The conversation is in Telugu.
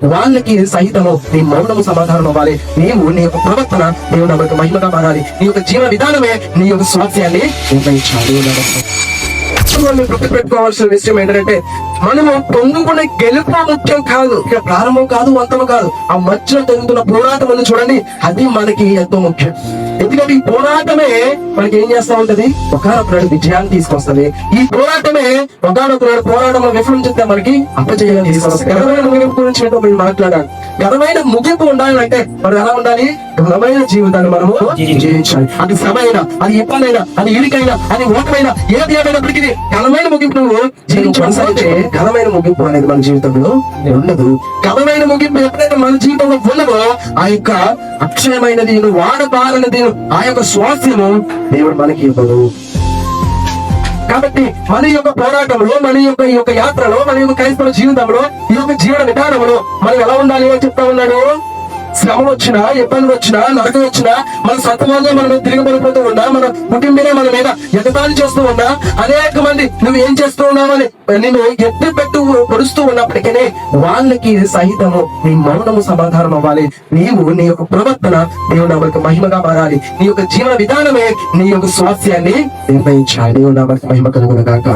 వాళ్ళకి సహితము నీ మౌనము సమాధానం అవ్వాలి. నీవు నీ యొక్క ప్రవర్తన దేవుడు మనకు మహిమగా మారాలి. నీ యొక్క జీవన విధానమే నీ యొక్క స్వాస్థ్యాన్ని నిర్ణయించాలి. గుర్తుపెట్టుకోవాల్సిన విషయం ఏంటంటే, మనము పొందుకునే గెలుపు ముఖ్యం కాదు, ఇక ప్రారంభం కాదు, అంతము కాదు. ఆ మధ్యలో జరుగుతున్న పోరాటం ఉంది చూడండి, అది మనకి ఎంతో ముఖ్యం. ఎందుకంటే ఈ పోరాటమే మనకి ఏం చేస్తా ఉంటది, ఒకనొకనాడు విజయాన్ని తీసుకొస్తుంది. ఈ పోరాటమే ఒకనొకనాడు పోరాటంలో విఫలం చెప్తే మనకి అపజయం తీసుకొస్తుంది. ఘనమైన ముగింపు గురించి ఏంటో మీరు మాట్లాడాలి. ఘనమైన ముగింపు ఉండాలంటే మనం ఎలా ఉండాలి? ఘనమైన జీవితాన్ని మనము జీవించాలి. అది శ్రమైన, అది ఇబ్బందైనా, అది ఇరికైనా, అది ఓటమైనా, ఏది ఏమైనప్పటికీ ఘనమైన ముగింపు నువ్వు జీవించాలంటే ఘనమైన ముగింపు అనేది మన జీవితంలో ఉండదు. ఘనమైన ముగింపు ఎప్పుడైతే మన జీవితంలో ఉండదో, ఆ యొక్క అక్షయమైనది, వాడబారనిది, ఆ యొక్క స్వాస్థ్యము దేవుడు మనకి ఇవ్వడు. కాబట్టి మన యొక్క పోరాటంలో, మన యొక్క ఈ యొక్క యాత్రలో, మన యొక్క క్రైస్తవ జీవితంలో, ఈ యొక్క జీవన విధానంలో మనం ఎలా ఉండాలి అని చెప్తా ఉన్నాడు. శ్రమ వచ్చినా, ఇబ్బందులు వచ్చినా, నరకం వచ్చినా, మన సత్వాల్లో మనం తిరగబడిపోతూ ఉన్నా, మన కుటుంబమే మన మీద ఎగతాళి చేస్తూ ఉన్నా, అనేక మంది నువ్వు ఏం చేస్తూ ఉన్నావని నేను ఎత్తి పెట్టు పొడుస్తూ ఉన్నప్పటికీ వాళ్ళకి సహితము నీ మౌనము సమాధానం అవ్వాలి. నీవు నీ యొక్క ప్రవర్తన దేవుడు మనకు మహిమగా మారాలి. నీ యొక్క జీవన విధానమే నీ యొక్క స్వాస్థ్యాన్ని నిర్ణయించాలి. దేవుడు మనకు మహిమ కలుగును గాక.